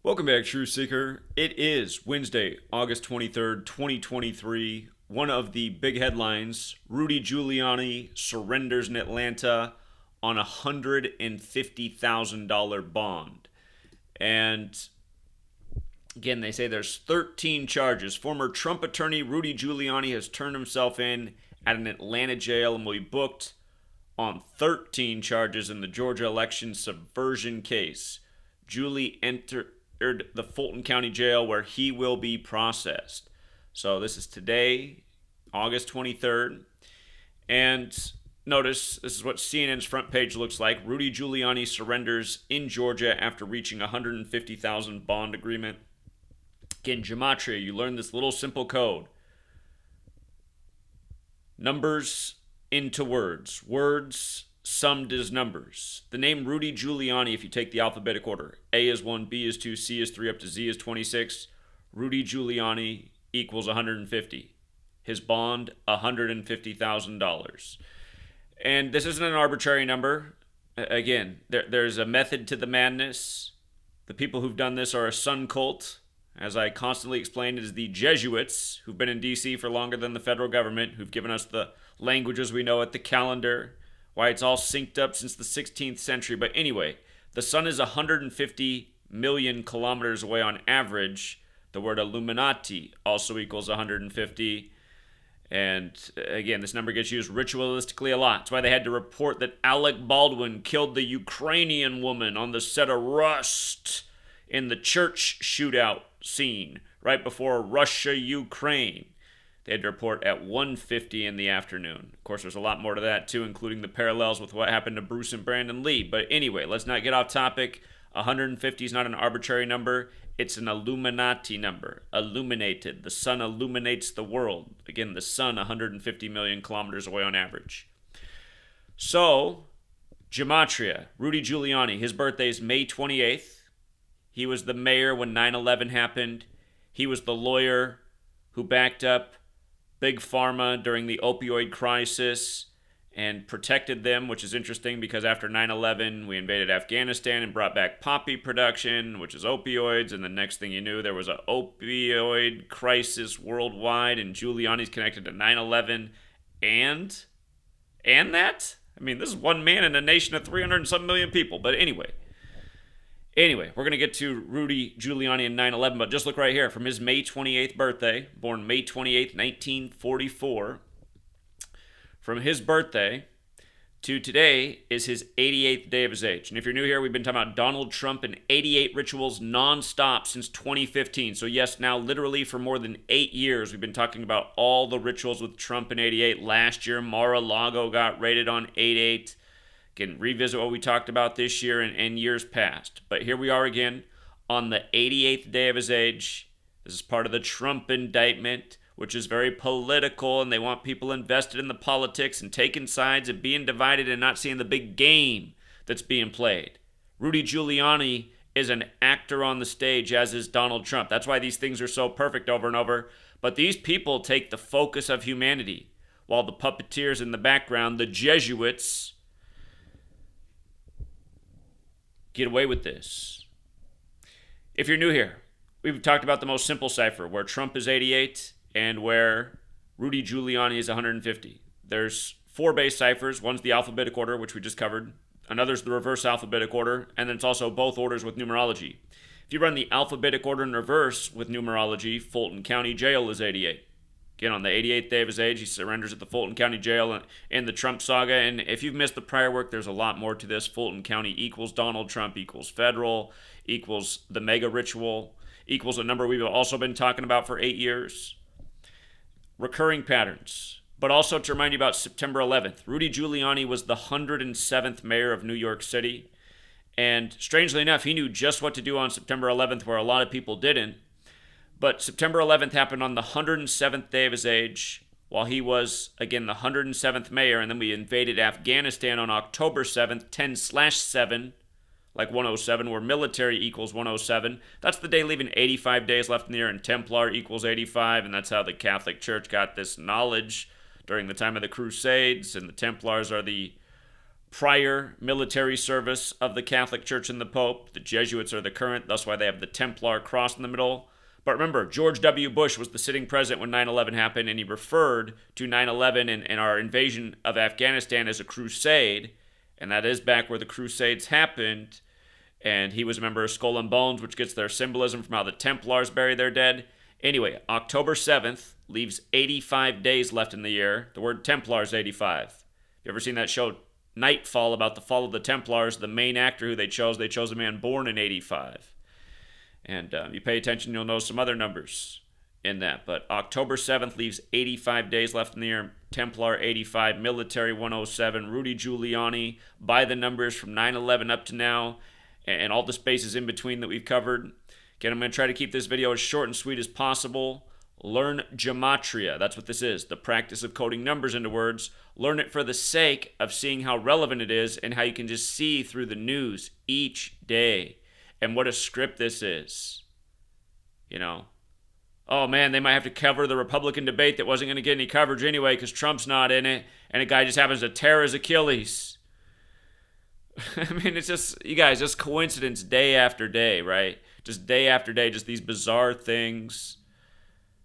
Welcome back, Truth Seeker. It is Wednesday, August 23rd, 2023. One of the big headlines: Rudy Giuliani surrenders in Atlanta on a $150,000 bond. And again, they say there's 13 charges. Former Trump attorney Rudy Giuliani has turned himself in at an Atlanta jail and will be booked on 13 charges in the Georgia election subversion case. Giuliani entered the Fulton County Jail where he will be processed. So this is today, August 23rd. And notice, this is what CNN's front page looks like. Rudy Giuliani surrenders in Georgia after reaching a $150,000 bond agreement. Again, Gematria, you learn this little simple code. Numbers into words. Words summed as numbers. The name Rudy Giuliani, if you take the alphabetic order, A is 1, B is 2, C is 3, up to Z is 26. Rudy Giuliani equals 150. His bond, $150,000. And this isn't an arbitrary number. Again, there's a method to the madness. The people who've done this are a sun cult. As I constantly explain, it is the Jesuits who've been in D.C. for longer than the federal government, who've given us the languages we know it, the calendar, why it's all synced up since the 16th century. But anyway, the sun is 150 million kilometers away on average. The word Illuminati also equals 150. And again, this number gets used ritualistically a lot. That's why they had to report that Alec Baldwin killed the Ukrainian woman on the set of Rust in the church shootout scene right before Russia-Ukraine. They had to report at 1:50 in the afternoon. Of course, there's a lot more to that, too, including the parallels with what happened to Bruce and Brandon Lee. But anyway, let's not get off topic. 150 is not an arbitrary number. It's an Illuminati number. Illuminated. The sun illuminates the world. Again, the sun 150 million kilometers away on average. So, Gematria, Rudy Giuliani, his birthday is May 28th. He was the mayor when 9/11 happened. He was the lawyer who backed up Big Pharma during the opioid crisis and protected them, which is interesting because after 9/11, we invaded Afghanistan and brought back poppy production, which is opioids, and the next thing you knew, there was an opioid crisis worldwide, and Giuliani's connected to 9/11 and that? I mean, this is one man in a nation of 300 and some million people, but anyway, we're going to get to Rudy Giuliani and 9/11, but just look right here. From his May 28th birthday, born May 28th, 1944, from his birthday to today is his 88th day of his age. And if you're new here, we've been talking about Donald Trump and 88 rituals nonstop since 2015. So yes, now literally for more than 8 years, we've been talking about all the rituals with Trump in 88. Last year, Mar-a-Lago got raided on 88. Can revisit what we talked about this year and years past. But here we are again on the 88th day of his age. This is part of the Trump indictment, which is very political, and they want people invested in the politics and taking sides and being divided and not seeing the big game that's being played. Rudy Giuliani is an actor on the stage, as is Donald Trump. That's why these things are so perfect over and over. But these people take the focus of humanity, while the puppeteers in the background, the Jesuits, get away with this. If you're new here, we've talked about the most simple cipher, where Trump is 88 and where Rudy Giuliani is 150. There's 4 base ciphers. One's the alphabetic order, which we just covered. Another's the reverse alphabetic order, and then it's also both orders with numerology. If you run the alphabetic order in reverse with numerology, Fulton County Jail is 88. Again, on the 88th day of his age, he surrenders at the Fulton County Jail in the Trump saga. And if you've missed the prior work, there's a lot more to this. Fulton County equals Donald Trump, equals federal, equals the mega ritual, equals a number we've also been talking about for 8 years. Recurring patterns. But also to remind you about September 11th. Rudy Giuliani was the 107th mayor of New York City. And strangely enough, he knew just what to do on September 11th, where a lot of people didn't. But September 11th happened on the 107th day of his age, while he was, again, the 107th mayor, and then we invaded Afghanistan on October 7th, 10/7, like 107, where military equals 107. That's the day leaving 85 days left in the year, and Templar equals 85, and that's how the Catholic Church got this knowledge during the time of the Crusades, and the Templars are the prior military service of the Catholic Church and the Pope. The Jesuits are the current, that's why they have the Templar cross in the middle. But remember, George W. Bush was the sitting president when 9/11 happened, and he referred to 9/11 and our invasion of Afghanistan as a crusade, and that is back where the Crusades happened. And he was a member of Skull and Bones, which gets their symbolism from how the Templars bury their dead. Anyway, October 7th leaves 85 days left in the year. The word Templar is 85. You ever seen that show Nightfall about the fall of the Templars? The main actor who they chose a man born in 85. And you pay attention, you'll know some other numbers in that. But October 7th leaves 85 days left in the year. Templar 85, military 107, Rudy Giuliani, by the numbers from 9/11 up to now, and all the spaces in between that we've covered. Again, I'm going to try to keep this video as short and sweet as possible. Learn Gematria. That's what this is, the practice of coding numbers into words. Learn it for the sake of seeing how relevant it is and how you can just see through the news each day and what a script this is. You know, oh man, they might have to cover the Republican debate that wasn't going to get any coverage anyway because Trump's not in it, and a guy just happens to tear his Achilles. I mean, it's just, you guys, just coincidence day after day, right? Just day after day, just these bizarre things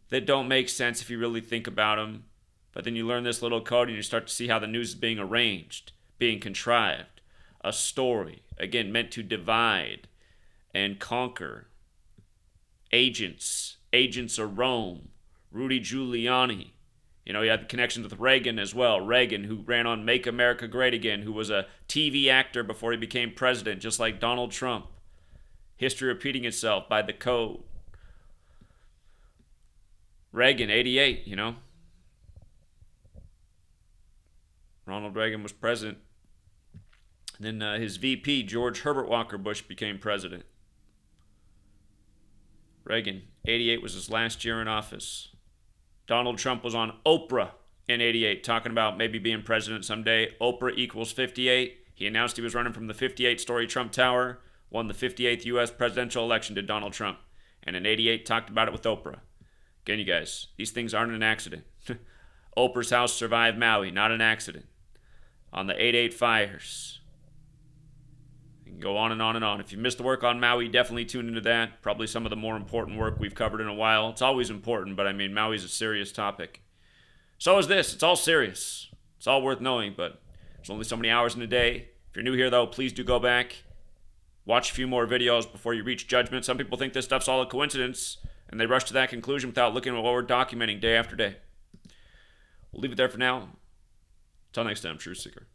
that don't make sense if you really think about them. But then you learn this little code and you start to see how the news is being arranged, being contrived. A story, again, meant to divide and conquer. Agents of Rome, Rudy Giuliani. You know, he had connections with Reagan as well. Reagan, who ran on Make America Great Again, who was a TV actor before he became president, just like Donald Trump. History repeating itself by the code. Reagan, 88, you know. Ronald Reagan was president. And then his VP, George Herbert Walker Bush, became president. Reagan, 88 was his last year in office. Donald Trump was on Oprah in 88, talking about maybe being president someday. Oprah equals 58. He announced he was running from the 58-story Trump Tower, won the 58th U.S. presidential election to Donald Trump. And in 88, talked about it with Oprah. Again, you guys, these things aren't an accident. Oprah's house survived Maui, not an accident. On the 8/8 fires. You can go on and on and on. If you missed the work on Maui, definitely tune into that. Probably some of the more important work we've covered in a while. It's always important, but I mean, Maui's a serious topic. So is this. It's all serious. It's all worth knowing, but there's only so many hours in a day. If you're new here, though, please do go back. Watch a few more videos before you reach judgment. Some people think this stuff's all a coincidence, and they rush to that conclusion without looking at what we're documenting day after day. We'll leave it there for now. Until next time, Truth Seeker.